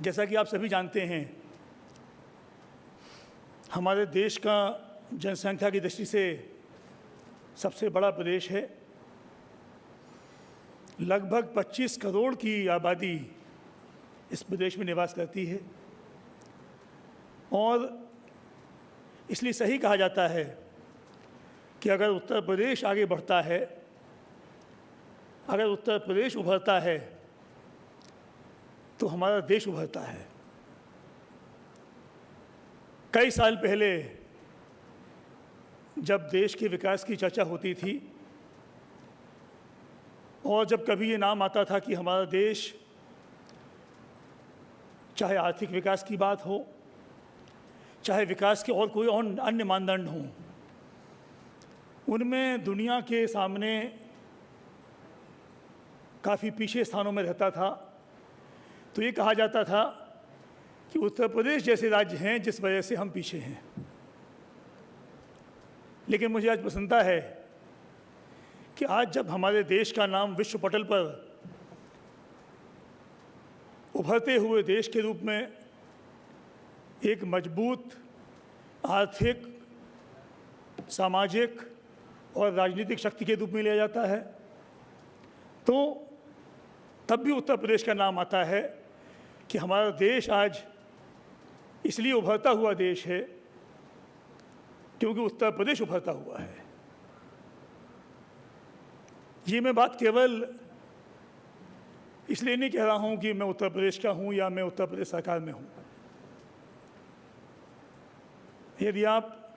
जैसा कि आप सभी जानते हैं, हमारे देश का जनसंख्या की दृष्टि से सबसे बड़ा प्रदेश है। लगभग 25 करोड़ की आबादी इस प्रदेश में निवास करती है और इसलिए सही कहा जाता है कि अगर उत्तर प्रदेश आगे बढ़ता है, अगर उत्तर प्रदेश उभरता है तो हमारा देश उभरता है। कई साल पहले जब देश के विकास की चर्चा होती थी और जब कभी ये नाम आता था कि हमारा देश, चाहे आर्थिक विकास की बात हो, चाहे विकास के और कोई और अन्य मानदंड हों, उनमें दुनिया के सामने काफ़ी पीछे स्थानों में रहता था। तो ये कहा जाता था कि उत्तर प्रदेश जैसे राज्य हैं जिस वजह से हम पीछे हैं। लेकिन मुझे आज प्रसन्नता है कि आज जब हमारे देश का नाम विश्व पटल पर उभरते हुए देश के रूप में एक मजबूत आर्थिक, सामाजिक और राजनीतिक शक्ति के रूप में लिया जाता है, तो तब भी उत्तर प्रदेश का नाम आता है कि हमारा देश आज इसलिए उभरता हुआ देश है क्योंकि उत्तर प्रदेश उभरता हुआ है। ये मैं बात केवल इसलिए नहीं कह रहा हूँ कि मैं उत्तर प्रदेश का हूँ या मैं उत्तर प्रदेश सरकार में हूँ। यदि आप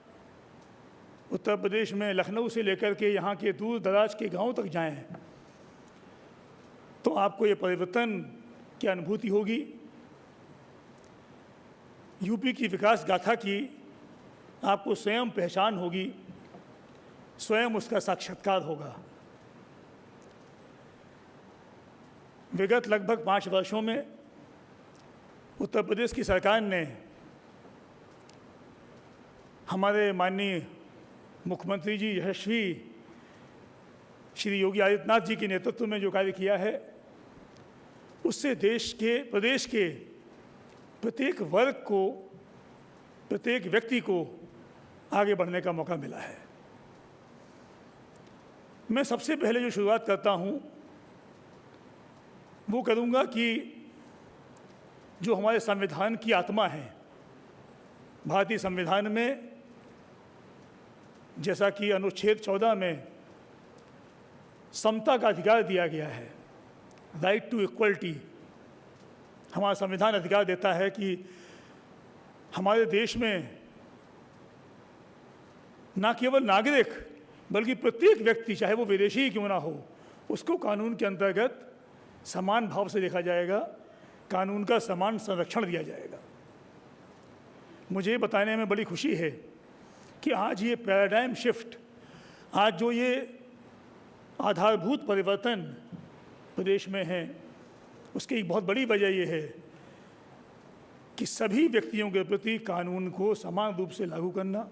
उत्तर प्रदेश में लखनऊ से लेकर के यहाँ के दूर दराज के गांव तक जाएं, तो आपको ये परिवर्तन की अनुभूति होगी। यूपी की विकास गाथा की आपको स्वयं पहचान होगी, स्वयं उसका साक्षात्कार होगा। विगत लगभग 5 वर्षों में उत्तर प्रदेश की सरकार ने हमारे माननीय मुख्यमंत्री जी यशस्वी श्री योगी आदित्यनाथ जी के नेतृत्व में जो कार्य किया है, उससे प्रदेश के प्रत्येक वर्ग को, प्रत्येक व्यक्ति को आगे बढ़ने का मौका मिला है। मैं सबसे पहले जो शुरुआत करता हूँ वो करूँगा कि जो हमारे संविधान की आत्मा है, भारतीय संविधान में जैसा कि अनुच्छेद 14 में समता का अधिकार दिया गया है, राइट टू इक्वलिटी, हमारा संविधान अधिकार देता है कि हमारे देश में न केवल नागरिक बल्कि प्रत्येक व्यक्ति, चाहे वो विदेशी ही क्यों ना हो, उसको कानून के अंतर्गत समान भाव से देखा जाएगा, कानून का समान संरक्षण दिया जाएगा। मुझे बताने में बड़ी खुशी है कि आज ये पैराडाइम शिफ्ट, आज जो ये आधारभूत परिवर्तन प्रदेश में है, उसकी एक बहुत बड़ी वजह ये है कि सभी व्यक्तियों के प्रति कानून को समान रूप से लागू करना,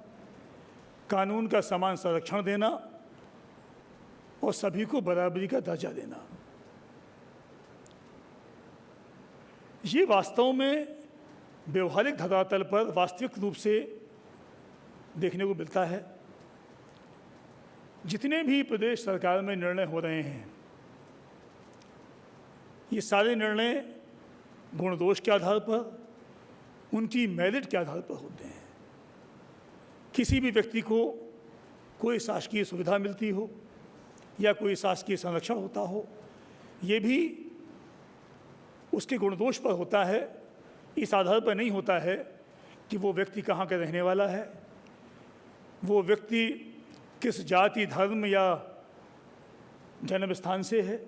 कानून का समान संरक्षण देना और सभी को बराबरी का दर्जा देना। ये वास्तव में व्यवहारिक धरातल पर वास्तविक रूप से देखने को मिलता है। जितने भी प्रदेश सरकार में निर्णय हो रहे हैं, ये सारे निर्णय गुण दोष के आधार पर, उनकी मेरिट के आधार पर होते हैं। किसी भी व्यक्ति को कोई शासकीय सुविधा मिलती हो या कोई शासकीय संरक्षण होता हो, ये भी उसके गुण दोष पर होता है। इस आधार पर नहीं होता है कि वो व्यक्ति कहाँ का रहने वाला है, वो व्यक्ति किस जाति, धर्म या जन्म स्थान से है,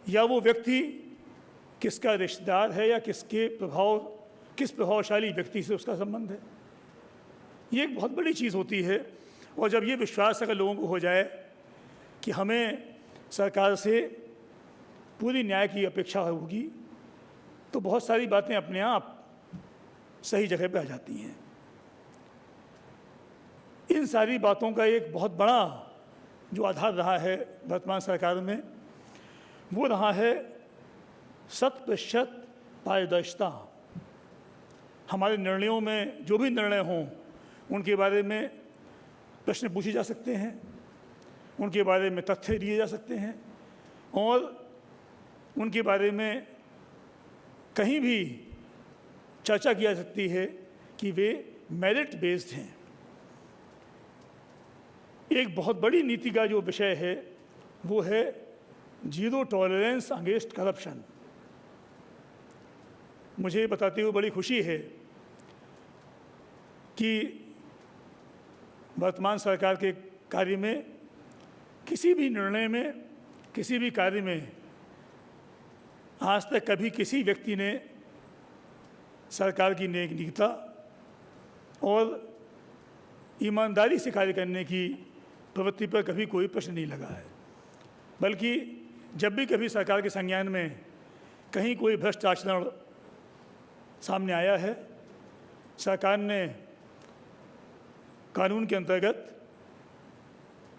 या वो व्यक्ति किसका रिश्तेदार है या किस प्रभावशाली व्यक्ति से उसका संबंध है। ये एक बहुत बड़ी चीज़ होती है। और जब ये विश्वास अगर लोगों को हो जाए कि हमें सरकार से पूरी न्याय की अपेक्षा होगी, तो बहुत सारी बातें अपने आप सही जगह पे आ जाती हैं। इन सारी बातों का एक बहुत बड़ा जो आधार रहा है वर्तमान सरकार में, वो रहा है 100% पारदर्शिता। हमारे निर्णयों में जो भी निर्णय हों उनके बारे में प्रश्न पूछे जा सकते हैं, उनके बारे में तथ्य दिए जा सकते हैं और उनके बारे में कहीं भी चर्चा की जा सकती है कि वे मेरिट बेस्ड हैं। एक बहुत बड़ी नीति का जो विषय है वो है जीरो टॉलरेंस अगेंस्ट करप्शन। मुझे बताते हुए बड़ी खुशी है कि वर्तमान सरकार के कार्य में किसी भी निर्णय में, किसी भी कार्य में आज तक कभी किसी व्यक्ति ने सरकार की नेकनीयता और ईमानदारी से कार्य करने की प्रवृत्ति पर कभी कोई प्रश्न नहीं लगा है। बल्कि जब भी कभी सरकार के संज्ञान में कहीं कोई भ्रष्ट आचरण सामने आया है, सरकार ने कानून के अंतर्गत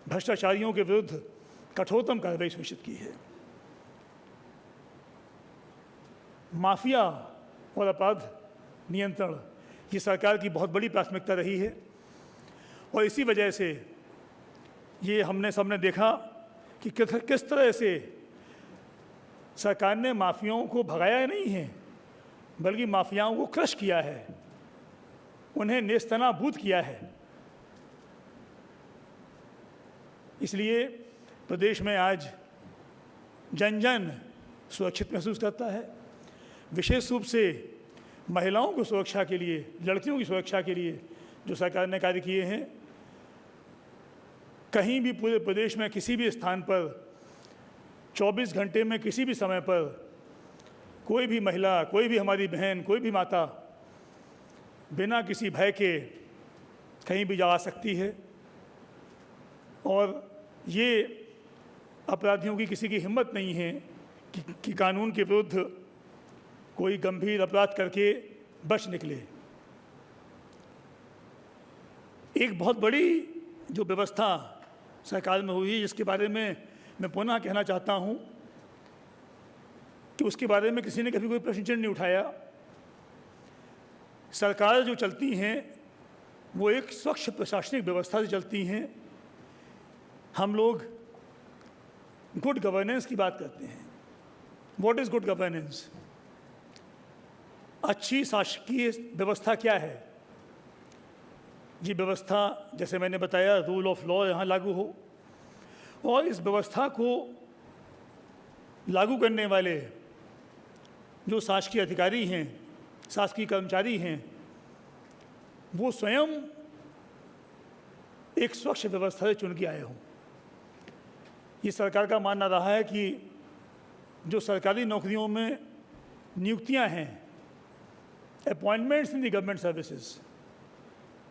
भ्रष्टाचारियों के विरुद्ध कठोरतम कार्रवाई सुनिश्चित की है। माफिया और अपराध नियंत्रण ये सरकार की बहुत बड़ी प्राथमिकता रही है और इसी वजह से ये हमने सबने देखा कि किस तरह से सरकार ने माफियाओं को भगाया नहीं है बल्कि माफियाओं को क्रश किया है, उन्हें नेस्तनाबूद किया है। इसलिए प्रदेश में आज जन जन सुरक्षित महसूस करता है। विशेष रूप से महिलाओं को सुरक्षा के लिए, लड़कियों की सुरक्षा के लिए जो सरकार ने कार्य किए हैं, कहीं भी पूरे प्रदेश में किसी भी स्थान पर 24 घंटे में किसी भी समय पर कोई भी महिला, कोई भी हमारी बहन, कोई भी माता बिना किसी भय के कहीं भी जा सकती है और ये अपराधियों की किसी की हिम्मत नहीं है कि कानून के विरुद्ध कोई गंभीर अपराध करके बच निकले। एक बहुत बड़ी जो व्यवस्था सरकार में हुई, जिसके बारे में मैं पुनः कहना चाहता हूँ कि उसके बारे में किसी ने कभी कोई प्रश्न चिन्ह नहीं उठाया। सरकार जो चलती हैं वो एक स्वच्छ प्रशासनिक व्यवस्था से चलती हैं। हम लोग गुड गवर्नेंस की बात करते हैं। What is good governance? अच्छी शासकीय व्यवस्था क्या है? ये व्यवस्था, जैसे मैंने बताया, रूल ऑफ लॉ यहाँ लागू हो और इस व्यवस्था को लागू करने वाले जो शासकीय अधिकारी हैं, शासकीय कर्मचारी हैं, वो स्वयं एक स्वच्छ व्यवस्था से चुन के आए हों। ये सरकार का मानना रहा है कि जो सरकारी नौकरियों में नियुक्तियां हैं, appointments in the government services,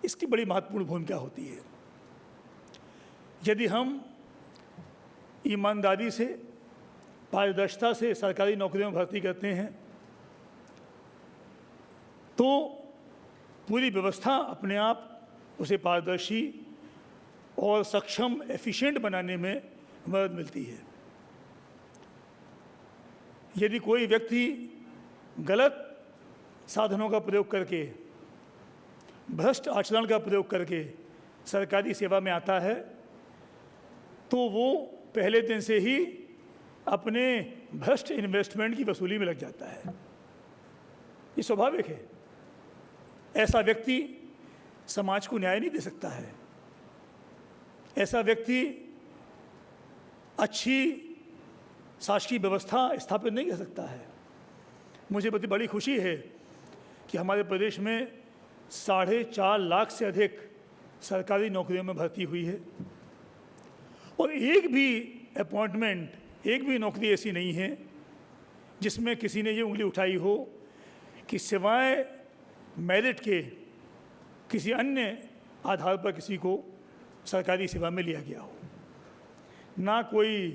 इसकी बड़ी महत्वपूर्ण भूमिका होती है। यदि हम ईमानदारी से, पारदर्शिता से सरकारी नौकरियों में भर्ती करते हैं तो पूरी व्यवस्था अपने आप उसे पारदर्शी और सक्षम, एफिशिएंट बनाने में मदद मिलती है। यदि कोई व्यक्ति गलत साधनों का प्रयोग करके, भ्रष्ट आचरण का प्रयोग करके सरकारी सेवा में आता है तो वो पहले दिन से ही अपने भ्रष्ट इन्वेस्टमेंट की वसूली में लग जाता है। ये स्वाभाविक है। ऐसा व्यक्ति समाज को न्याय नहीं दे सकता है। ऐसा व्यक्ति अच्छी शासकीय व्यवस्था स्थापित नहीं कर सकता है। मुझे बड़ी खुशी है कि हमारे प्रदेश में 4.5 लाख से अधिक सरकारी नौकरियों में भर्ती हुई है और एक भी अपॉइंटमेंट, एक भी नौकरी ऐसी नहीं है जिसमें किसी ने ये उंगली उठाई हो कि सिवाय मेरिट के किसी अन्य आधार पर किसी को सरकारी सेवा में लिया गया हो। ना कोई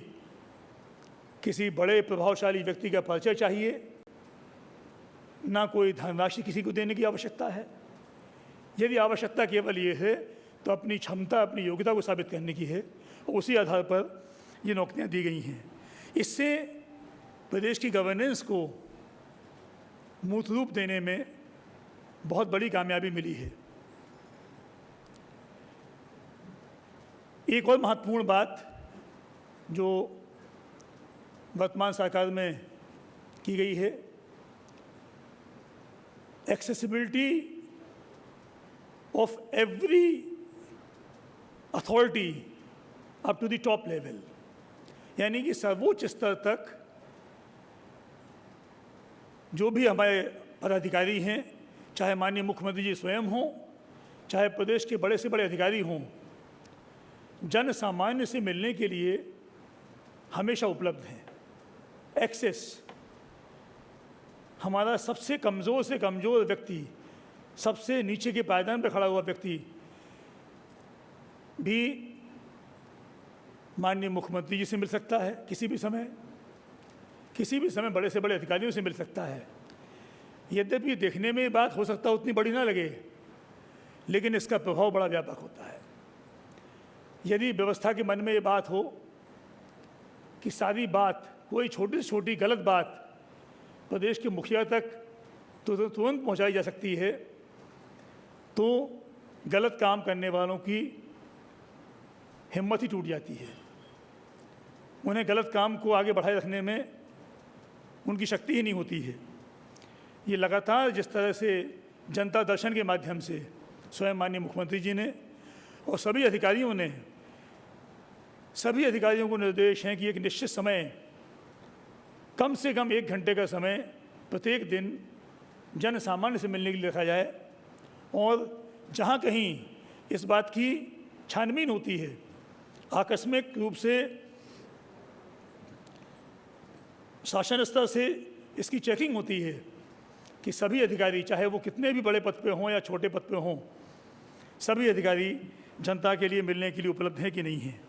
किसी बड़े प्रभावशाली व्यक्ति का परिचय चाहिए, ना कोई धनराशि किसी को देने की आवश्यकता है। यदि आवश्यकता केवल ये है तो अपनी क्षमता, अपनी योग्यता को साबित करने की है और उसी आधार पर ये नौकरियां दी गई हैं। इससे प्रदेश की गवर्नेंस को मूर्त रूप देने में बहुत बड़ी कामयाबी मिली है। एक और महत्वपूर्ण बात जो वर्तमान सरकार में की गई है, accessibility of every authority up to the top level, यानी कि सर्वोच्च स्तर तक जो भी हमारे पदाधिकारी हैं, चाहे माननीय मुख्यमंत्री जी स्वयं हों, चाहे प्रदेश के बड़े से बड़े अधिकारी हों, जन सामान्य से मिलने के लिए हमेशा उपलब्ध हैं। एक्सेस, हमारा सबसे कमज़ोर से कमज़ोर व्यक्ति, सबसे नीचे के पायदान पर खड़ा हुआ व्यक्ति भी माननीय मुख्यमंत्री जी से मिल सकता है, किसी भी समय बड़े से बड़े अधिकारियों से मिल सकता है। यद्यपि देखने में बात हो सकता है उतनी बड़ी ना लगे, लेकिन इसका प्रभाव बड़ा व्यापक होता है। यदि व्यवस्था के मन में ये बात हो कि सारी बात, कोई छोटी से छोटी गलत बात प्रदेश के मुखिया तक तुरंत पहुंचाई जा सकती है, तो गलत काम करने वालों की हिम्मत ही टूट जाती है। उन्हें गलत काम को आगे बढ़ाए रखने में उनकी शक्ति ही नहीं होती है। ये लगातार जिस तरह से जनता दर्शन के माध्यम से स्वयं माननीय मुख्यमंत्री जी ने और सभी अधिकारियों को निर्देश हैं कि एक निश्चित समय, कम से कम 1 घंटे का समय प्रत्येक दिन जन सामान्य से मिलने के लिए रखा जाए, और जहाँ कहीं इस बात की छानबीन होती है, आकस्मिक रूप से शासन स्तर से इसकी चेकिंग होती है कि सभी अधिकारी, चाहे वो कितने भी बड़े पद पे हों या छोटे पद पे हों, सभी अधिकारी जनता के लिए मिलने के लिए उपलब्ध हैं कि नहीं हैं।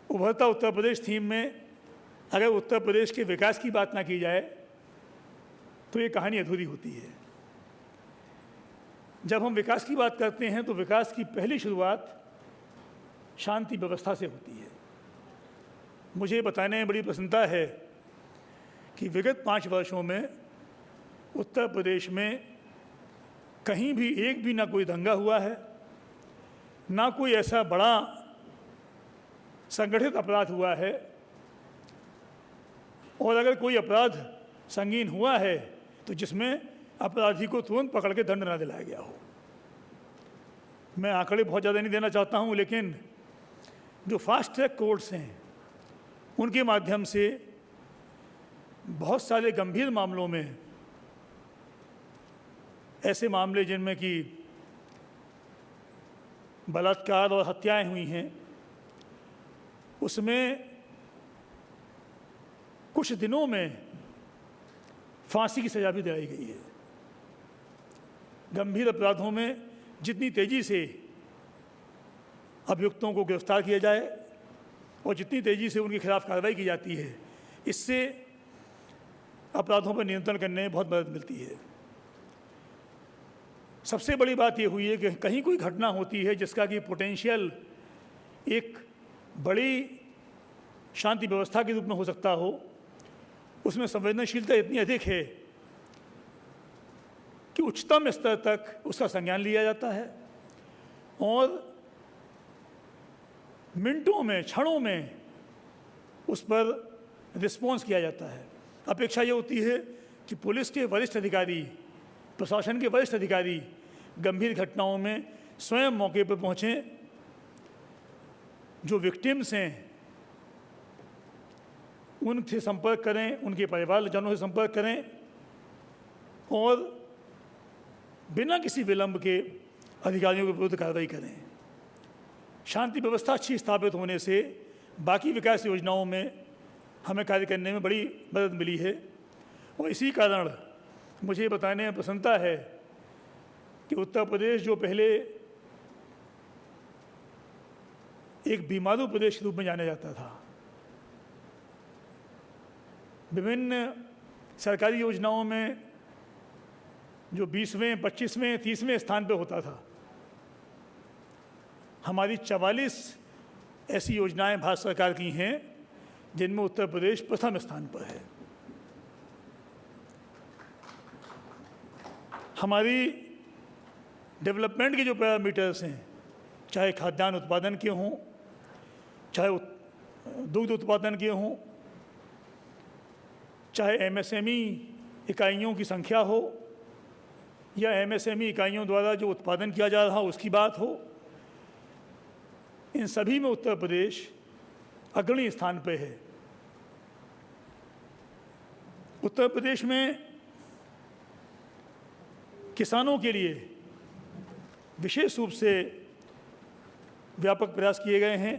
उभरता उत्तर प्रदेश थीम में अगर उत्तर प्रदेश के विकास की बात ना की जाए तो ये कहानी अधूरी होती है। जब हम विकास की बात करते हैं तो विकास की पहली शुरुआत शांति व्यवस्था से होती है। मुझे बताने में बड़ी प्रसन्नता है कि विगत 5 वर्षों में उत्तर प्रदेश में कहीं भी एक भी ना कोई दंगा हुआ है, ना कोई ऐसा बड़ा संगठित अपराध हुआ है, और अगर कोई अपराध संगीन हुआ है तो जिसमें अपराधी को तुरंत पकड़ के दंड ना दिलाया गया हो। मैं आंकड़े बहुत ज़्यादा नहीं देना चाहता हूं, लेकिन जो फास्ट ट्रैक कोर्ट्स हैं उनके माध्यम से बहुत सारे गंभीर मामलों में, ऐसे मामले जिनमें कि बलात्कार और हत्याएं हुई हैं, उसमें कुछ दिनों में फांसी की सज़ा भी दिलाई गई है। गंभीर अपराधों में जितनी तेज़ी से अभियुक्तों को गिरफ्तार किया जाए और जितनी तेज़ी से उनके खिलाफ कार्रवाई की जाती है, इससे अपराधों पर नियंत्रण करने में बहुत मदद मिलती है। सबसे बड़ी बात ये हुई है कि कहीं कोई घटना होती है जिसका कि पोटेंशियल एक बड़ी शांति व्यवस्था के रूप में हो सकता हो, उसमें संवेदनशीलता इतनी अधिक है कि उच्चतम स्तर तक उसका संज्ञान लिया जाता है और मिनटों में, क्षणों में उस पर रिस्पॉन्स किया जाता है। अपेक्षा ये होती है कि पुलिस के वरिष्ठ अधिकारी, प्रशासन के वरिष्ठ अधिकारी गंभीर घटनाओं में स्वयं मौके पर पहुँचें, जो विक्टिम्स हैं उनसे संपर्क करें, उनके परिवारजनों से संपर्क करें और बिना किसी विलंब के अधिकारियों के विरुद्ध कार्रवाई करें। शांति व्यवस्था अच्छी स्थापित होने से बाकी विकास योजनाओं में हमें कार्य करने में बड़ी मदद मिली है, और इसी कारण मुझे बताने में प्रसन्नता है कि उत्तर प्रदेश जो पहले एक बीमारू प्रदेश के रूप में जाना जाता था, विभिन्न सरकारी योजनाओं में जो 20वें, 25वें, 30वें स्थान पर होता था, हमारी 44 ऐसी योजनाएं भारत सरकार की हैं जिनमें उत्तर प्रदेश प्रथम स्थान पर है। हमारी डेवलपमेंट के जो पैरामीटर्स हैं, चाहे खाद्यान्न उत्पादन के हों, चाहे दुग्ध उत्पादन के हों, चाहे एमएसएमई इकाइयों की संख्या हो या एमएसएमई इकाइयों द्वारा जो उत्पादन किया जा रहा हो उसकी बात हो, इन सभी में उत्तर प्रदेश अग्रणी स्थान पे है। उत्तर प्रदेश में किसानों के लिए विशेष रूप से व्यापक प्रयास किए गए हैं।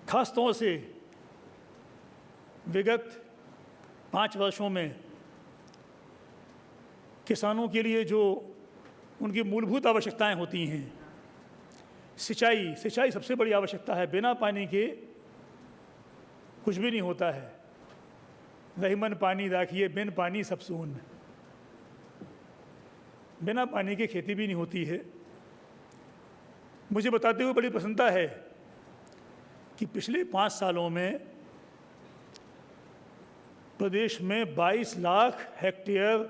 खास तौर से विगत 5 वर्षों में किसानों के लिए जो उनकी मूलभूत आवश्यकताएं होती हैं, सिंचाई सबसे बड़ी आवश्यकता है। बिना पानी के कुछ भी नहीं होता है। रहीमन पानी राखिए, बिन पानी सब सून। बिना पानी के खेती भी नहीं होती है। मुझे बताते हुए बड़ी प्रसन्नता है कि पिछले 5 सालों में प्रदेश में 22 लाख हेक्टेयर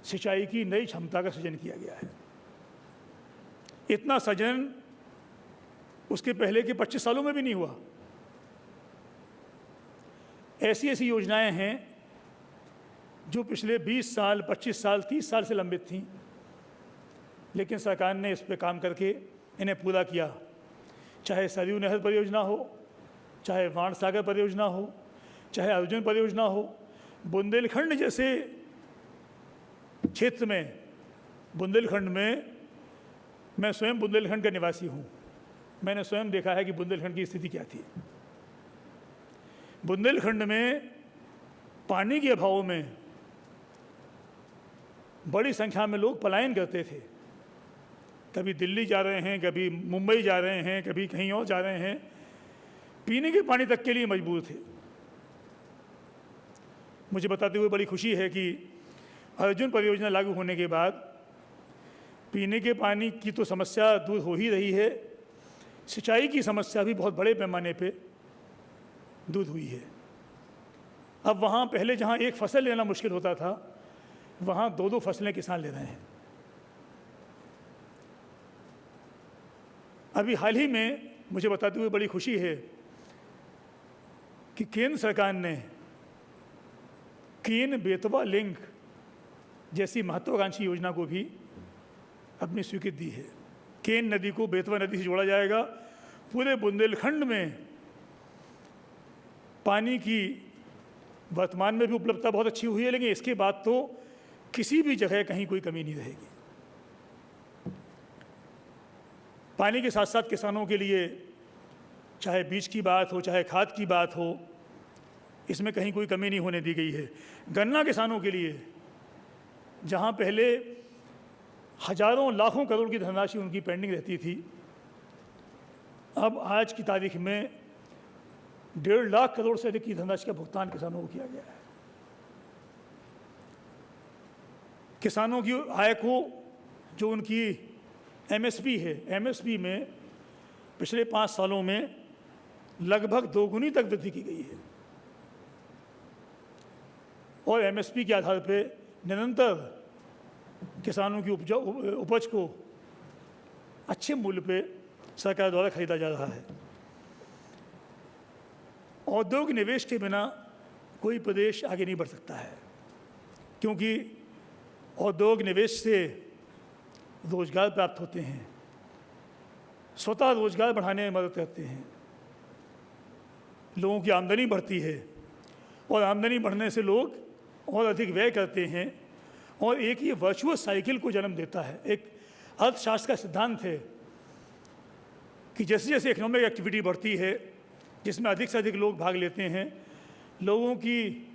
सिंचाई की नई क्षमता का सृजन किया गया है। इतना सृजन उसके पहले के 25 सालों में भी नहीं हुआ। ऐसी योजनाएं हैं जो पिछले 20 साल, 25 साल, 30 साल से लंबित थीं, लेकिन सरकार ने इस पर काम करके इन्हें पूरा किया। चाहे सरयू नहर परियोजना हो, चाहे वाण सागर परियोजना हो, चाहे अर्जुन परियोजना हो। बुंदेलखंड जैसे क्षेत्र में, बुंदेलखंड में, मैं स्वयं बुंदेलखंड का निवासी हूँ। मैंने स्वयं देखा है कि बुंदेलखंड की स्थिति क्या थी। बुंदेलखंड में पानी के अभाव में बड़ी संख्या में लोग पलायन करते थे। कभी दिल्ली जा रहे हैं, कभी मुंबई जा रहे हैं, कभी कहीं और जा रहे हैं। पीने के पानी तक के लिए मजबूर थे। मुझे बताते हुए बड़ी खुशी है कि अर्जुन परियोजना लागू होने के बाद पीने के पानी की तो समस्या दूर हो ही रही है, सिंचाई की समस्या भी बहुत बड़े पैमाने पे दूर हुई है। अब वहाँ पहले जहाँ एक फसल लेना मुश्किल होता था, वहाँ 2-2 फसलें किसान ले रहे हैं। अभी हाल ही में मुझे बताते हुए बड़ी खुशी है कि केंद्र सरकार ने केन बेतवा लिंक जैसी महत्वाकांक्षी योजना को भी अपनी स्वीकृति दी है। केन नदी को बेतवा नदी से जोड़ा जाएगा। पूरे बुंदेलखंड में पानी की वर्तमान में भी उपलब्धता बहुत अच्छी हुई है, लेकिन इसके बाद तो किसी भी जगह कहीं कोई कमी नहीं रहेगी। पानी के साथ साथ किसानों के लिए चाहे बीज की बात हो, चाहे खाद की बात हो, इसमें कहीं कोई कमी नहीं होने दी गई है। गन्ना किसानों के लिए जहां पहले हजारों लाखों करोड़ की धनराशि उनकी पेंडिंग रहती थी, अब आज की तारीख में 1.5 लाख करोड़ से अधिक की धनराशि का भुगतान किसानों को किया गया है। किसानों की आय को जो उनकी एमएसपी है, एमएसपी में पिछले 5 सालों में लगभग 2 गुनी तक वृद्धि की गई है और एमएसपी के आधार पर निरंतर किसानों की उपज को अच्छे मूल्य पे सरकार द्वारा खरीदा जा रहा है। औद्योगिक निवेश के बिना कोई प्रदेश आगे नहीं बढ़ सकता है, क्योंकि औद्योगिक निवेश से रोजगार प्राप्त होते हैं, स्वतः रोजगार बढ़ाने में मदद करते हैं, लोगों की आमदनी बढ़ती है और आमदनी बढ़ने से लोग और अधिक व्यय करते हैं और एक ये वर्चुअस साइकिल को जन्म देता है। एक अर्थशास्त्र का सिद्धांत है कि जैसे जैसे इकोनॉमिक एक्टिविटी बढ़ती है, जिसमें अधिक से अधिक लोग भाग लेते हैं, लोगों की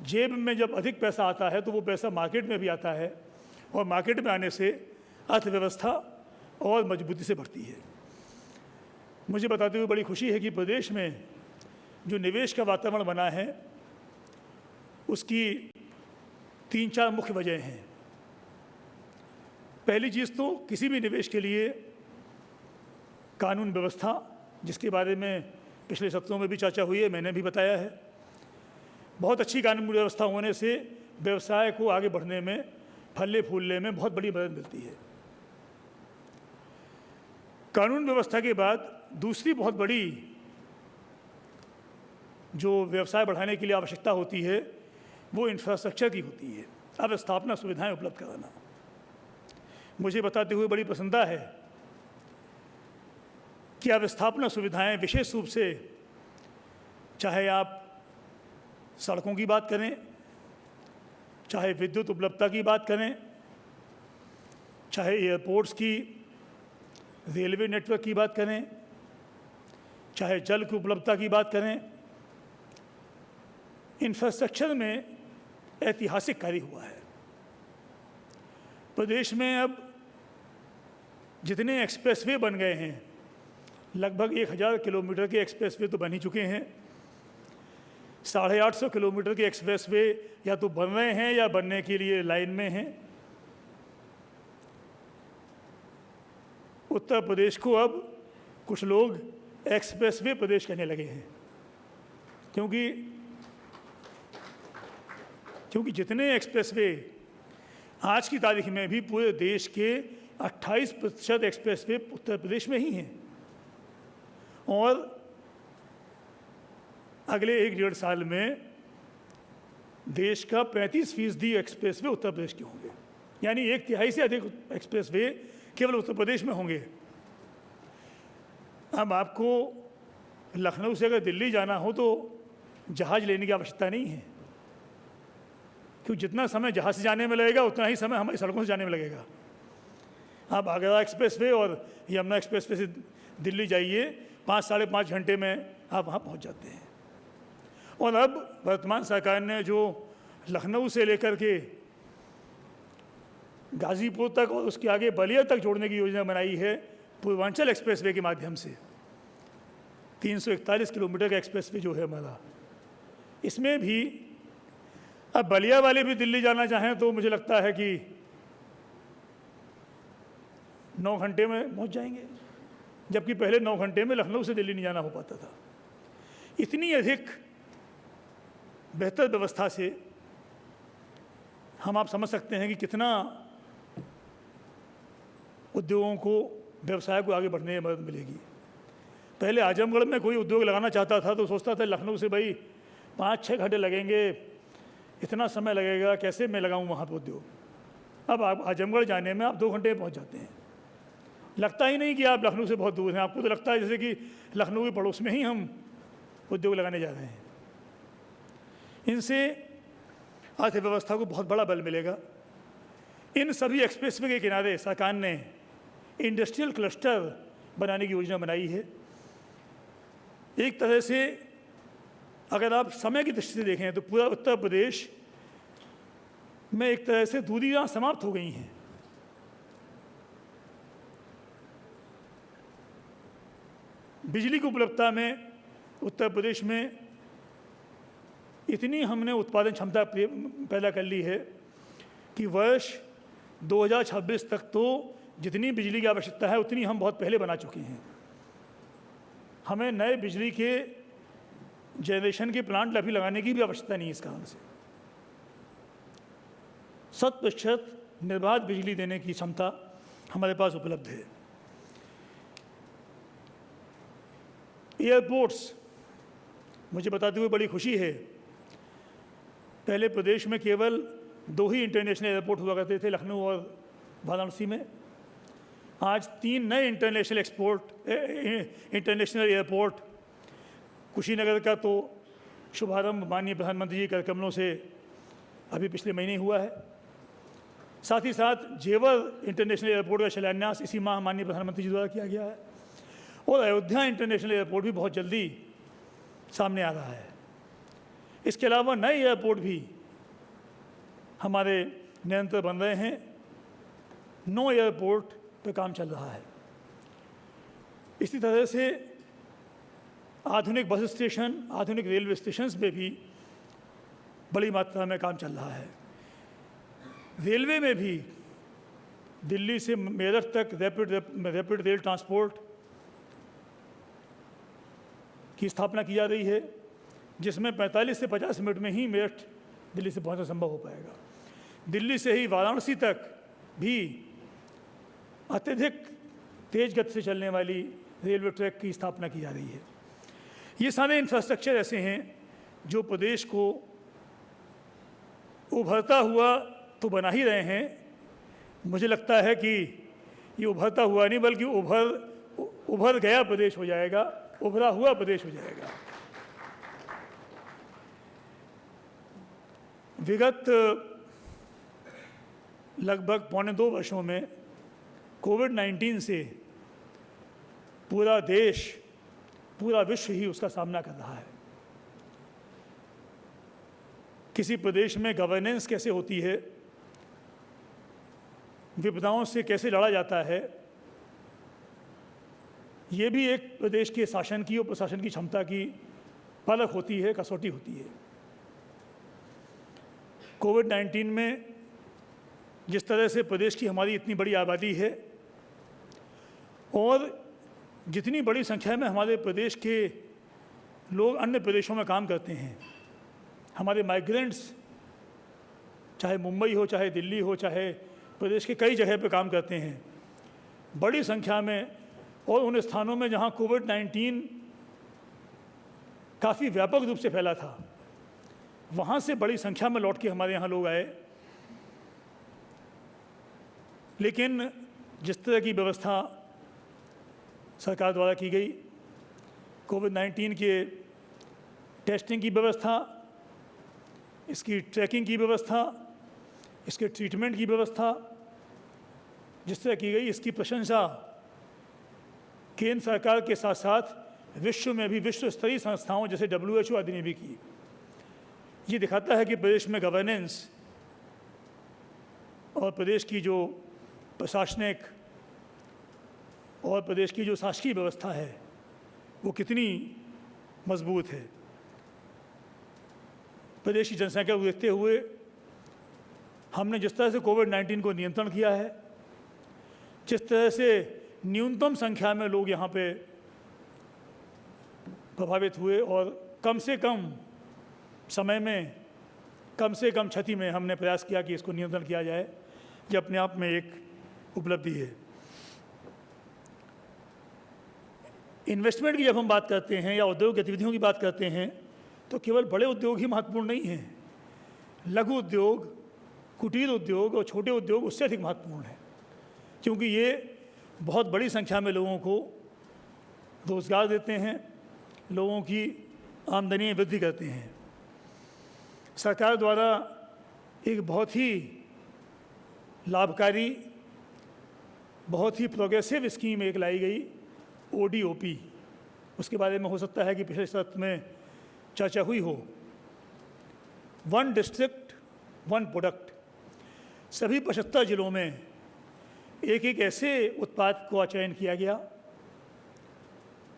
जेब में जब अधिक पैसा आता है तो वो पैसा मार्केट में भी आता है और मार्केट में आने से अर्थव्यवस्था और मजबूती से बढ़ती है। मुझे बताते हुए बड़ी खुशी है कि प्रदेश में जो निवेश का वातावरण बना है उसकी 3-4 मुख्य वजह हैं। पहली चीज़ तो किसी भी निवेश के लिए कानून व्यवस्था, जिसके बारे में पिछले सत्रों में भी चर्चा हुई है, मैंने भी बताया है। बहुत अच्छी कानून व्यवस्था होने से व्यवसाय को आगे बढ़ने में फलने फूलने में बहुत बड़ी मदद मिलती है। कानून व्यवस्था के बाद दूसरी बहुत बड़ी जो व्यवसाय बढ़ाने के लिए आवश्यकता होती है वो इंफ्रास्ट्रक्चर की होती है, अवस्थापना सुविधाएं उपलब्ध कराना। मुझे बताते हुए बड़ी प्रसन्नता है कि अवस्थापना सुविधाएं विशेष रूप से, चाहे आप सड़कों की बात करें, चाहे विद्युत उपलब्धता की बात करें, चाहे एयरपोर्ट्स की, रेलवे नेटवर्क की बात करें, चाहे जल की उपलब्धता की बात करें, इंफ्रास्ट्रक्चर में ऐतिहासिक कार्य हुआ है। प्रदेश में अब जितने एक्सप्रेसवे बन गए हैं, लगभग 1000 किलोमीटर के एक्सप्रेसवे तो बन ही चुके हैं। 850 किलोमीटर के एक्सप्रेसवे या तो बन रहे हैं या बनने के लिए लाइन में हैं। उत्तर प्रदेश को अब कुछ लोग एक्सप्रेसवे प्रदेश कहने लगे हैं, क्योंकि जितने एक्सप्रेसवे आज की तारीख में भी पूरे देश के 28% एक्सप्रेसवे उत्तर प्रदेश में ही हैं, और अगले 1-1.5 साल में देश का 35% एक्सप्रेसवे उत्तर प्रदेश के होंगे, यानी 1/3 से अधिक एक्सप्रेसवे केवल उत्तर प्रदेश में होंगे। अब आपको लखनऊ से अगर दिल्ली जाना हो तो जहाज़ लेने की आवश्यकता नहीं है, क्योंकि जितना समय जहाज़ से जाने में लगेगा उतना ही समय हमारी सड़कों से जाने में लगेगा। आप आगरा एक्सप्रेसवे और यमुना एक्सप्रेसवे से दिल्ली जाइए, 5-5.5 घंटे में आप वहाँ पहुँच जाते हैं। और अब वर्तमान सरकार ने जो लखनऊ से लेकर के गाज़ीपुर तक और उसके आगे बलिया तक जोड़ने की योजना बनाई है पूर्वांचल एक्सप्रेसवे के माध्यम से, 341 किलोमीटर का एक्सप्रेसवे जो है हमारा, इसमें भी अब बलिया वाले भी दिल्ली जाना चाहें तो मुझे लगता है कि 9 घंटे में पहुंच जाएंगे, जबकि पहले 9 घंटे में लखनऊ से दिल्ली नहीं जाना हो पाता था। इतनी अधिक बेहतर व्यवस्था से आप समझ सकते हैं कि कितना उद्योगों को, व्यवसाय को आगे बढ़ने में मदद मिलेगी। पहले आजमगढ़ में कोई उद्योग लगाना चाहता था तो सोचता था लखनऊ से भाई 5-6 घंटे लगेंगे, इतना समय लगेगा, कैसे मैं लगाऊं वहाँ पर उद्योग। अब आप आजमगढ़ जाने में आप 2 घंटे में पहुँच जाते हैं। लगता ही नहीं कि आप लखनऊ से बहुत दूर हैं, आपको तो लगता है जैसे कि लखनऊ के पड़ोस में ही हम उद्योग लगाने जा रहे हैं। इनसे अर्थव्यवस्था को बहुत बड़ा बल मिलेगा। इन सभी एक्सप्रेसवे के किनारे सरकार ने इंडस्ट्रियल क्लस्टर बनाने की योजना बनाई है। एक तरह से अगर आप समय की दृष्टि से देखें तो पूरा उत्तर प्रदेश में एक तरह से दूरियां समाप्त हो गई हैं। बिजली की उपलब्धता में उत्तर प्रदेश में इतनी हमने उत्पादन क्षमता पैदा कर ली है कि वर्ष 2026 तक तो जितनी बिजली की आवश्यकता है उतनी हम बहुत पहले बना चुके हैं। हमें नए बिजली के जनरेशन के प्लांट अभी लगाने की भी आवश्यकता नहीं है। इस कारण से 100% निर्बाध बिजली देने की क्षमता हमारे पास उपलब्ध है। एयरपोर्ट्स, मुझे बताते हुए बड़ी खुशी है, पहले प्रदेश में केवल 2 ही इंटरनेशनल एयरपोर्ट हुआ करते थे, लखनऊ और वाराणसी में। आज 3 नए इंटरनेशनल एयरपोर्ट, कुशीनगर का तो शुभारंभ माननीय प्रधानमंत्री जी के कमलों से अभी पिछले महीने हुआ है। साथ ही साथ जेवर इंटरनेशनल एयरपोर्ट का शिलान्यास इसी माह माननीय प्रधानमंत्री जी द्वारा किया गया है, और अयोध्या इंटरनेशनल एयरपोर्ट भी बहुत जल्दी सामने आ रहा है। इसके अलावा नए एयरपोर्ट भी हमारे निरंतर बन रहे हैं। 9 एयरपोर्ट पे काम चल रहा है। इसी तरह से आधुनिक बस स्टेशन, आधुनिक रेलवे स्टेशन पे भी बड़ी मात्रा में काम चल रहा है। रेलवे में भी दिल्ली से मेरठ तक रैपिड रेल ट्रांसपोर्ट की स्थापना की जा रही है, जिसमें 45 से 50 मिनट में ही मेरठ दिल्ली से पहुंचना संभव हो पाएगा। दिल्ली से ही वाराणसी तक भी अत्यधिक तेज गति से चलने वाली रेलवे ट्रैक की स्थापना की जा रही है। ये सारे इंफ्रास्ट्रक्चर ऐसे हैं जो प्रदेश को उभरता हुआ तो बना ही रहे हैं। मुझे लगता है कि ये उभरता हुआ नहीं बल्कि उभर गया प्रदेश हो जाएगा, उभरा हुआ प्रदेश हो जाएगा। विगत लगभग 1.25 वर्षों में कोविड-19 से पूरा देश, पूरा विश्व ही उसका सामना कर रहा है। किसी प्रदेश में गवर्नेंस कैसे होती है, विपदाओं से कैसे लड़ा जाता है, ये भी एक प्रदेश के शासन की और प्रशासन की क्षमता की परख होती है, कसौटी होती है। कोविड-19 में जिस तरह से प्रदेश की हमारी इतनी बड़ी आबादी है और जितनी बड़ी संख्या में हमारे प्रदेश के लोग अन्य प्रदेशों में काम करते हैं, हमारे माइग्रेंट्स चाहे मुंबई हो, चाहे दिल्ली हो, चाहे प्रदेश के कई जगह पे काम करते हैं, बड़ी संख्या में, और उन स्थानों में जहां कोविड-19 काफ़ी व्यापक रूप से फैला था, वहाँ से बड़ी संख्या में लौट के हमारे यहाँ लोग आए। लेकिन जिस तरह की व्यवस्था सरकार द्वारा की गई, कोविड-19 के टेस्टिंग की व्यवस्था, इसकी ट्रैकिंग की व्यवस्था, इसके ट्रीटमेंट की व्यवस्था जिस तरह की गई, इसकी प्रशंसा केंद्र सरकार के साथ साथ विश्व में भी विश्व स्तरीय संस्थाओं जैसे WHO आदि ने भी की। ये दिखाता है कि प्रदेश में गवर्नेंस और प्रदेश की जो प्रशासनिक और प्रदेश की जो शासकीय व्यवस्था है वो कितनी मजबूत है। प्रदेश की जनसंख्या को देखते हुए हमने जिस तरह से कोविड-19 को नियंत्रण किया है, जिस तरह से न्यूनतम संख्या में लोग यहाँ पे प्रभावित हुए और कम से कम समय में, कम से कम क्षति में हमने प्रयास किया कि इसको नियंत्रण किया जाए, ये अपने आप में एक उपलब्धि है। इन्वेस्टमेंट की जब हम बात करते हैं या उद्योग गतिविधियों की बात करते हैं तो केवल बड़े उद्योग ही महत्वपूर्ण नहीं हैं। लघु उद्योग, कुटीर उद्योग और छोटे उद्योग उससे अधिक महत्वपूर्ण हैं, क्योंकि ये बहुत बड़ी संख्या में लोगों को रोज़गार देते हैं, लोगों की आमदनी में वृद्धि करते हैं। सरकार द्वारा एक बहुत ही लाभकारी, बहुत ही प्रोग्रेसिव स्कीम एक लाई गई, ODOP। उसके बारे में हो सकता है कि पिछले सत्र में चर्चा हुई हो। 1 डिस्ट्रिक्ट 1 प्रोडक्ट। सभी 75 जिलों में एक एक ऐसे उत्पाद का चयन किया गया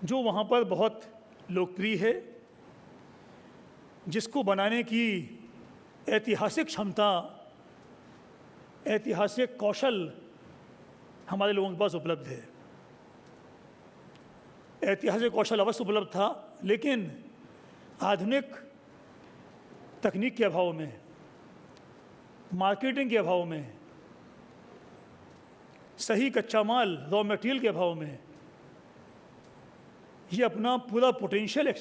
जो वहाँ पर बहुत लोकप्रिय है, जिसको बनाने की ऐतिहासिक क्षमता, ऐतिहासिक कौशल हमारे लोगों के पास उपलब्ध है। ऐतिहासिक कौशल अवश्य उपलब्ध था, लेकिन आधुनिक तकनीक के अभाव में, मार्केटिंग के अभाव में, सही कच्चा माल, रॉ मटेरियल के अभाव में ये अपना पूरा पोटेंशियल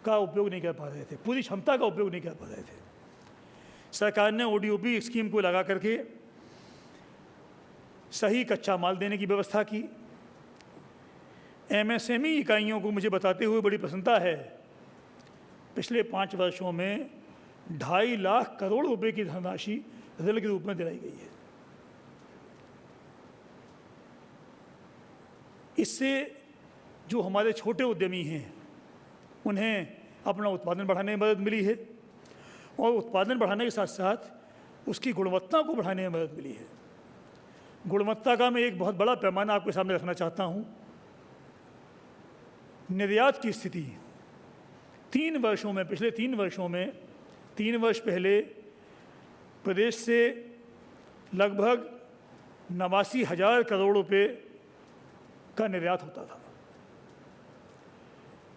का उपयोग नहीं कर पा रहे थे, पूरी क्षमता का उपयोग नहीं कर पा रहे थे। सरकार ने ODOP स्कीम को लगा करके सही कच्चा माल देने की व्यवस्था की। MSME इकाइयों को मुझे बताते हुए बड़ी प्रसन्नता है, पिछले 5 वर्षों में 2.5 लाख करोड़ रुपए की धनराशि ऋण के रूप में दिलाई गई है। इससे जो हमारे छोटे उद्यमी हैं उन्हें अपना उत्पादन बढ़ाने में मदद मिली है और उत्पादन बढ़ाने के साथ साथ उसकी गुणवत्ता को बढ़ाने में मदद मिली है। गुणवत्ता का मैं एक बहुत बड़ा पैमाना आपके सामने रखना चाहता हूँ। निर्यात की स्थिति 3 वर्षों में, पिछले 3 वर्षों में, 3 वर्ष पहले प्रदेश से लगभग 89,000 करोड़ रुपए का निर्यात होता था।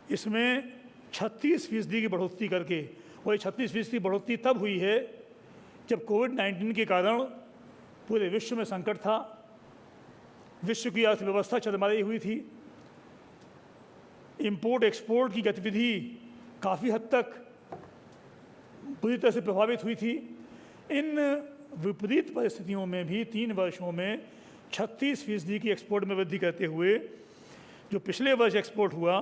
इसमें 36% की बढ़ोतरी करके, और 36% बढ़ोतरी तब हुई है जब कोविड-19 के कारण पूरे विश्व में संकट था, विश्व की अर्थव्यवस्था चरमराई हुई थी, इंपोर्ट एक्सपोर्ट की गतिविधि काफ़ी हद तक बुरी तरह से प्रभावित हुई थी। इन विपरीत परिस्थितियों में भी 3 वर्षों में 36% की एक्सपोर्ट में वृद्धि करते हुए जो पिछले वर्ष एक्सपोर्ट हुआ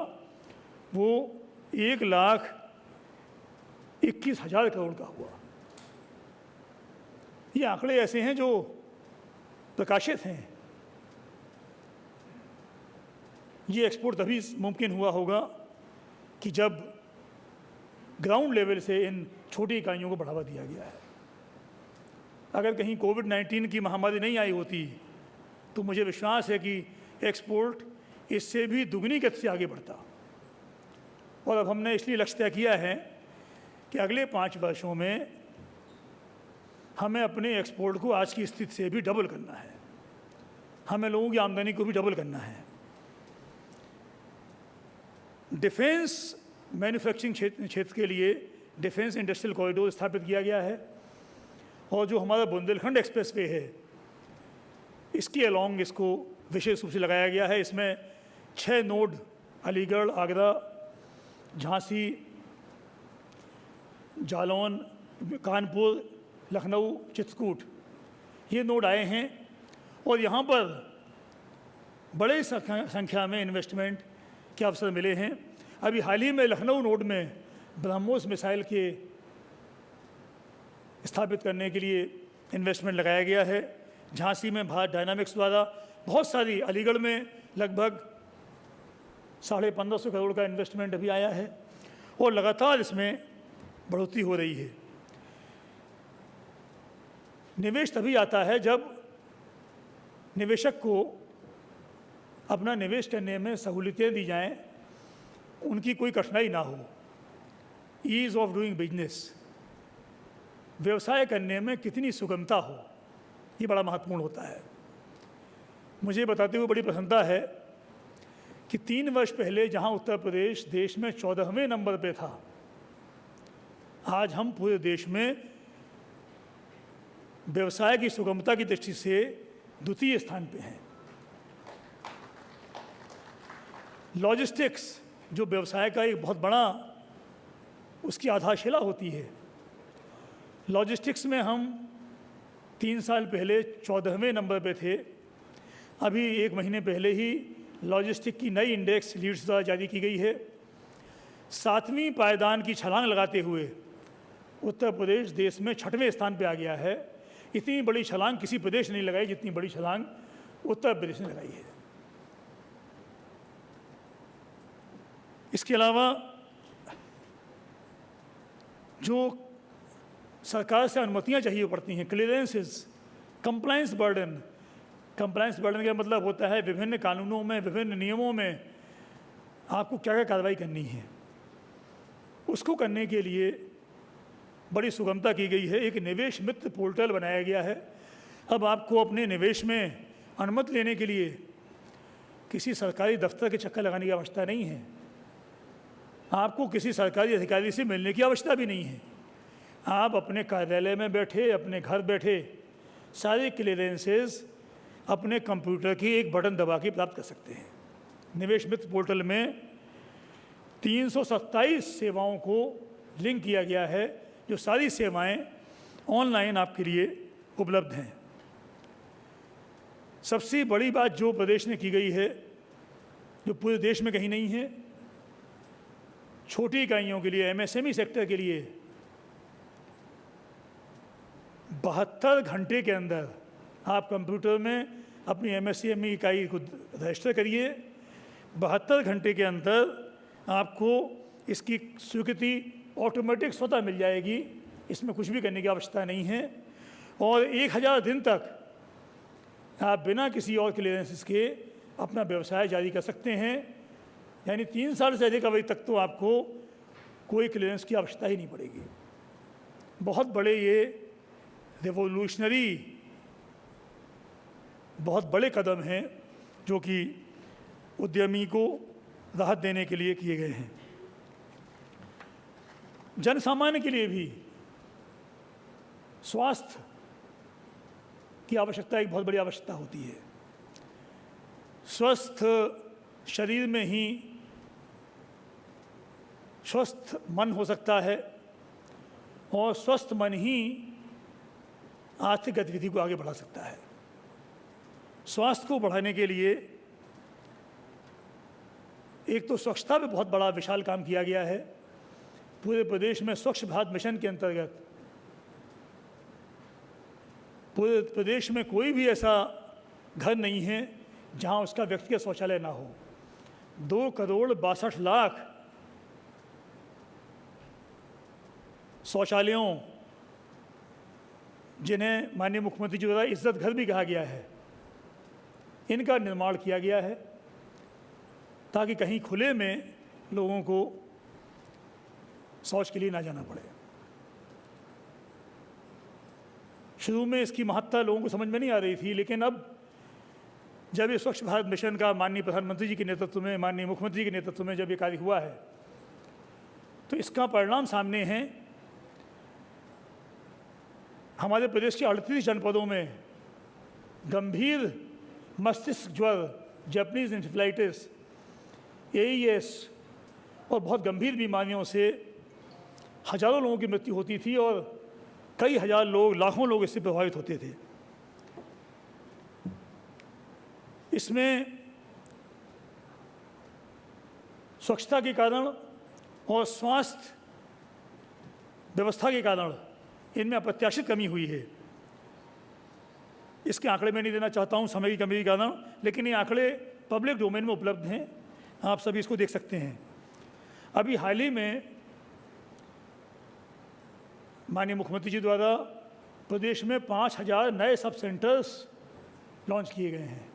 वो 1,21,000 करोड़ का हुआ। ये आंकड़े ऐसे हैं जो प्रकाशित हैं। ये एक्सपोर्ट तभी मुमकिन हुआ होगा कि जब ग्राउंड लेवल से इन छोटी इकाइयों को बढ़ावा दिया गया है। अगर कहीं कोविड-19 की महामारी नहीं आई होती तो मुझे विश्वास है कि एक्सपोर्ट इससे भी दुगनी गति से आगे बढ़ता। और अब हमने इसलिए लक्ष्य तय किया है कि अगले 5 वर्षों में हमें अपने एक्सपोर्ट को आज की स्थिति से भी डबल करना है। हमें लोगों की आमदनी को भी डबल करना है। डिफेंस मैन्युफैक्चरिंग क्षेत्र के लिए डिफेंस इंडस्ट्रियल कॉरिडोर स्थापित किया गया है और जो हमारा बुंदेलखंड एक्सप्रेसवे है इसके अलॉन्ग इसको विशेष रूप से लगाया गया है। इसमें 6 नोड अलीगढ़, आगरा, झांसी, जालौन, कानपुर, लखनऊ, चित्रकूट ये नोड आए हैं और यहाँ पर बड़े संख्या में इन्वेस्टमेंट के अवसर मिले हैं। अभी हाल ही में लखनऊ नोड में ब्रह्मोस मिसाइल के स्थापित करने के लिए इन्वेस्टमेंट लगाया गया है। झांसी में भारत डायनामिक्स द्वारा बहुत सारी, अलीगढ़ में लगभग 1550 करोड़ का इन्वेस्टमेंट अभी आया है और लगातार इसमें बढ़ोतरी हो रही है। निवेश तभी आता है जब निवेशक को अपना निवेश करने में सहूलियतें दी जाएं, उनकी कोई कठिनाई ना हो। ईज़ ऑफ डूइंग बिजनेस, व्यवसाय करने में कितनी सुगमता हो, ये बड़ा महत्वपूर्ण होता है। मुझे बताते हुए बड़ी प्रसन्नता है कि 3 वर्ष पहले जहां उत्तर प्रदेश देश में 14वें नंबर पे था, आज हम पूरे देश में व्यवसाय की सुगमता की दृष्टि से द्वितीय स्थान पे हैं। लॉजिस्टिक्स जो व्यवसाय का एक बहुत बड़ा उसकी आधारशिला होती है, लॉजिस्टिक्स में हम 3 साल पहले 14वें नंबर पे थे। अभी 1 महीने पहले ही लॉजिस्टिक की नई इंडेक्स लीड्स द्वारा जारी की गई है। 7वीं पायदान की छलांग लगाते हुए उत्तर प्रदेश देश में 6वें स्थान पे आ गया है। इतनी बड़ी छलांग किसी प्रदेश ने नहीं लगाई जितनी बड़ी छलांग उत्तर प्रदेश ने लगाई है। इसके अलावा जो सरकार से अनुमतियां चाहिए पड़ती हैं, क्लियरेंसेस, कंप्लायंस बर्डन का मतलब होता है विभिन्न कानूनों में, विभिन्न नियमों में आपको क्या क्या कार्रवाई करनी है, उसको करने के लिए बड़ी सुगमता की गई है। एक निवेश मित्र पोर्टल बनाया गया है। अब आपको अपने निवेश में अनुमति लेने के लिए किसी सरकारी दफ्तर के चक्कर लगाने की आवश्यकता नहीं है। आपको किसी सरकारी अधिकारी से मिलने की आवश्यकता भी नहीं है। आप अपने कार्यालय में बैठे, अपने घर बैठे सारे क्लियरेंसेस अपने कंप्यूटर की एक बटन दबा के प्राप्त कर सकते हैं। निवेश मित्र पोर्टल में 327 सेवाओं को लिंक किया गया है, जो सारी सेवाएं ऑनलाइन आपके लिए उपलब्ध हैं। सबसे बड़ी बात जो प्रदेश ने की गई है, जो पूरे देश में कहीं नहीं है, छोटी इकाइयों के लिए, एमएसएमई सेक्टर के लिए 72 घंटे के अंदर आप कंप्यूटर में अपनी एमएसएमई इकाई को रजिस्टर करिए। 72 घंटे के अंदर आपको इसकी स्वीकृति ऑटोमेटिक स्वतः मिल जाएगी। इसमें कुछ भी करने की आवश्यकता नहीं है और 1000 दिन तक आप बिना किसी और क्लियरेंसेस के अपना व्यवसाय जारी कर सकते हैं। यानी 3 साल से अधिक अवधि तक तो आपको कोई क्लियरेंस की आवश्यकता ही नहीं पड़ेगी। बहुत बड़े ये रिवोल्यूशनरी, बहुत बड़े कदम हैं जो कि उद्यमी को राहत देने के लिए किए गए हैं। जन सामान्य के लिए भी स्वास्थ्य की आवश्यकता एक बहुत बड़ी आवश्यकता होती है। स्वस्थ शरीर में ही स्वस्थ मन हो सकता है और स्वस्थ मन ही आर्थिक गतिविधि को आगे बढ़ा सकता है। स्वास्थ्य को बढ़ाने के लिए एक तो स्वच्छता पे बहुत बड़ा विशाल काम किया गया है। पूरे प्रदेश में स्वच्छ भारत मिशन के अंतर्गत पूरे प्रदेश में कोई भी ऐसा घर नहीं है जहां उसका व्यक्तिगत शौचालय ना हो। 2,62,00,000 शौचालयों, जिन्हें माननीय मुख्यमंत्री जी द्वारा इज्जत घर भी कहा गया है, इनका निर्माण किया गया है ताकि कहीं खुले में लोगों को शौच के लिए ना जाना पड़े। शुरू में इसकी महत्ता लोगों को समझ में नहीं आ रही थी, लेकिन अब जब ये स्वच्छ भारत मिशन का माननीय प्रधानमंत्री जी के नेतृत्व में, माननीय मुख्यमंत्री जी के नेतृत्व में जब ये कार्य हुआ है, तो इसका परिणाम सामने है। हमारे प्रदेश के 38 जनपदों में गंभीर मस्तिष्क ज्वर, जैपनीज इंसेफेलाइटिस, AES और बहुत गंभीर बीमारियों से हजारों लोगों की मृत्यु होती थी और कई हजार लोग, लाखों लोग इससे प्रभावित होते थे। इसमें स्वच्छता के कारण और स्वास्थ्य व्यवस्था के कारण इनमें अप्रत्याशित कमी हुई है। इसके आंकड़े मैं नहीं देना चाहता हूं समय की कमी के कारण, लेकिन ये आंकड़े पब्लिक डोमेन में उपलब्ध हैं, आप सभी इसको देख सकते हैं। अभी हाल ही में माननीय मुख्यमंत्री जी द्वारा प्रदेश में 5,000 नए सब सेंटर्स लॉन्च किए गए हैं।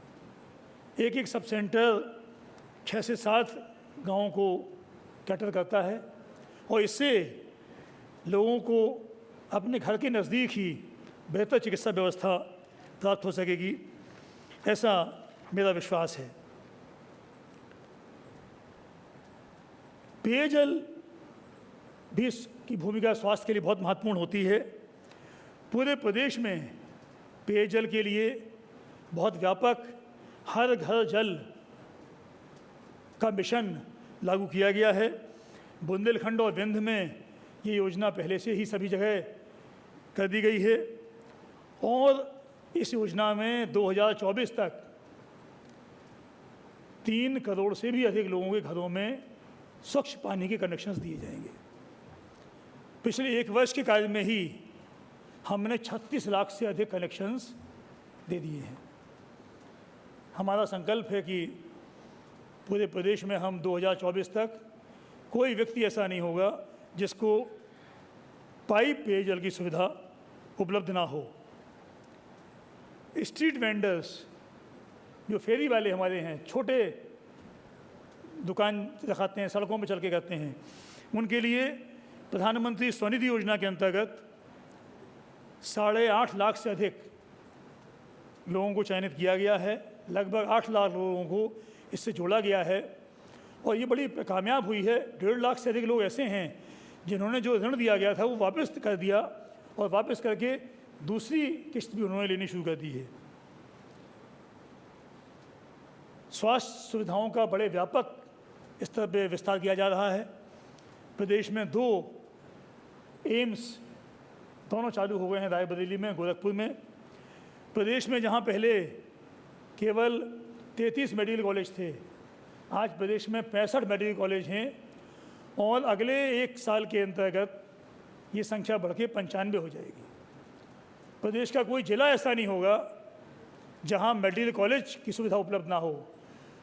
एक एक सब सेंटर 6 से 7 गाँवों को कैटर करता है और इससे लोगों को अपने घर के नज़दीक ही बेहतर चिकित्सा व्यवस्था प्राप्त हो सकेगी, ऐसा मेरा विश्वास है। पेयजल भी इसकी भूमिका स्वास्थ्य के लिए बहुत महत्वपूर्ण होती है। पूरे प्रदेश में पेयजल के लिए बहुत व्यापक हर घर जल का मिशन लागू किया गया है। बुंदेलखंड और विंध्य में ये योजना पहले से ही सभी जगह कर दी गई है और इस योजना में 2024 तक 3 करोड़ से भी अधिक लोगों के घरों में स्वच्छ पानी के कनेक्शंस दिए जाएंगे। पिछले 1 वर्ष के कार्य में ही हमने 36 लाख से अधिक कनेक्शंस दे दिए हैं। हमारा संकल्प है कि पूरे प्रदेश में हम 2024 तक कोई व्यक्ति ऐसा नहीं होगा जिसको पाइप पेयजल की सुविधा उपलब्ध ना हो। स्ट्रीट वेंडर्स, जो फेरी वाले हमारे हैं, छोटे दुकान रखाते हैं, सड़कों पर चल के करते हैं, उनके लिए प्रधानमंत्री स्वनिधि योजना के अंतर्गत 8.5 लाख से अधिक लोगों को चयनित किया गया है। लगभग 8 लाख लोगों को इससे जोड़ा गया है और ये बड़ी कामयाब हुई है। 1.5 लाख से अधिक लोग ऐसे हैं जिन्होंने जो ऋण दिया गया था वो वापस कर दिया और वापस करके दूसरी किस्त भी उन्होंने लेनी शुरू कर दी है। स्वास्थ्य सुविधाओं का बड़े व्यापक स्तर पर विस्तार किया जा रहा है। प्रदेश में 2 एम्स दोनों चालू हो गए हैं, रायबरेली में, गोरखपुर में। प्रदेश में जहां पहले केवल 33 मेडिकल कॉलेज थे, आज प्रदेश में 65 मेडिकल कॉलेज हैं और अगले 1 साल के अंतर्गत ये संख्या बढ़ के 95 हो जाएगी। प्रदेश का कोई जिला ऐसा नहीं होगा जहां मेडिकल कॉलेज की सुविधा उपलब्ध ना हो।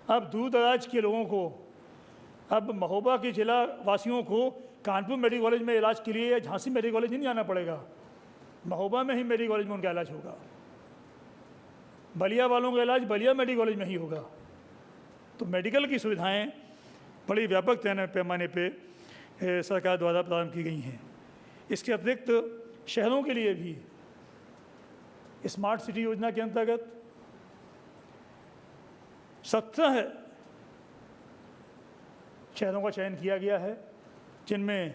अब दूर दराज के लोगों को, अब महोबा के जिला वासियों को कानपुर मेडिकल कॉलेज में इलाज के लिए झांसी मेडिकल कॉलेज नहीं जाना पड़ेगा, महोबा में ही मेडिकल कॉलेज में उनका इलाज होगा। बलिया वालों का इलाज बलिया मेडिकल कॉलेज में ही होगा। तो मेडिकल की सुविधाएं बड़ी व्यापक पैमाने पे सरकार द्वारा प्रारंभ की गई हैं। इसके अतिरिक्त शहरों के लिए भी स्मार्ट सिटी योजना के अंतर्गत 17 शहरों का चयन किया गया है जिनमें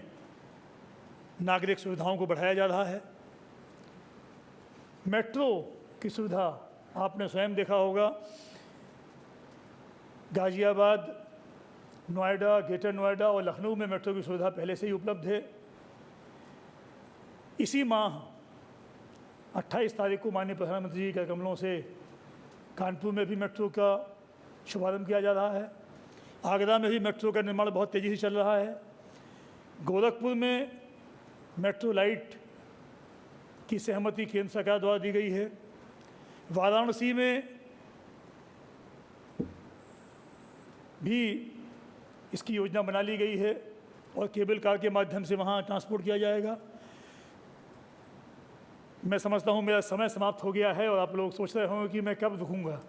नागरिक सुविधाओं को बढ़ाया जा रहा है। मेट्रो की सुविधा आपने स्वयं देखा होगा, गाज़ियाबाद, नोएडा, ग्रेटर नोएडा और लखनऊ में मेट्रो की सुविधा पहले से ही उपलब्ध है। इसी माह 28 तारीख को माननीय प्रधानमंत्री जी के कमलों से कानपुर में भी मेट्रो का शुभारंभ किया जा रहा है। आगरा में भी मेट्रो का निर्माण बहुत तेज़ी से चल रहा है। गोरखपुर में मेट्रो लाइट की सहमति केंद्र सरकार द्वारा दी गई है। वाराणसी में भी इसकी योजना बना ली गई है और केबल कार के माध्यम से वहाँ ट्रांसपोर्ट किया जाएगा। मैं समझता हूँ मेरा समय समाप्त हो गया है और आप लोग सोच रहे होंगे कि मैं कब रुकूंगा।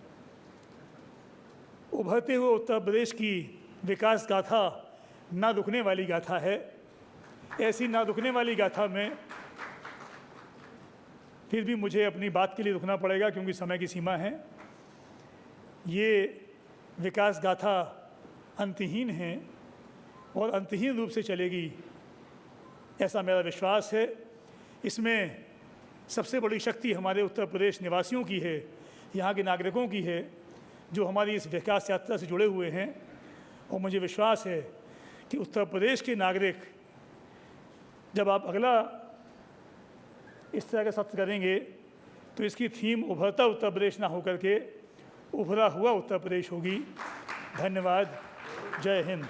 उभरते हुए उत्तर प्रदेश की विकास गाथा ना रुकने वाली गाथा है। ऐसी ना रुकने वाली गाथा में फिर भी मुझे अपनी बात के लिए रुकना पड़ेगा क्योंकि समय की सीमा है। ये विकास गाथा अंतहीन है और अंतहीन रूप से चलेगी, ऐसा मेरा विश्वास है। इसमें सबसे बड़ी शक्ति हमारे उत्तर प्रदेश निवासियों की है, यहाँ के नागरिकों की है, जो हमारी इस विकास यात्रा से जुड़े हुए हैं। और मुझे विश्वास है कि उत्तर प्रदेश के नागरिक जब आप अगला इस तरह का सत्र करेंगे तो इसकी थीम उभरता उत्तर प्रदेश ना होकर के उभरा हुआ उत्तर प्रदेश होगी। धन्यवाद। जय हिंद।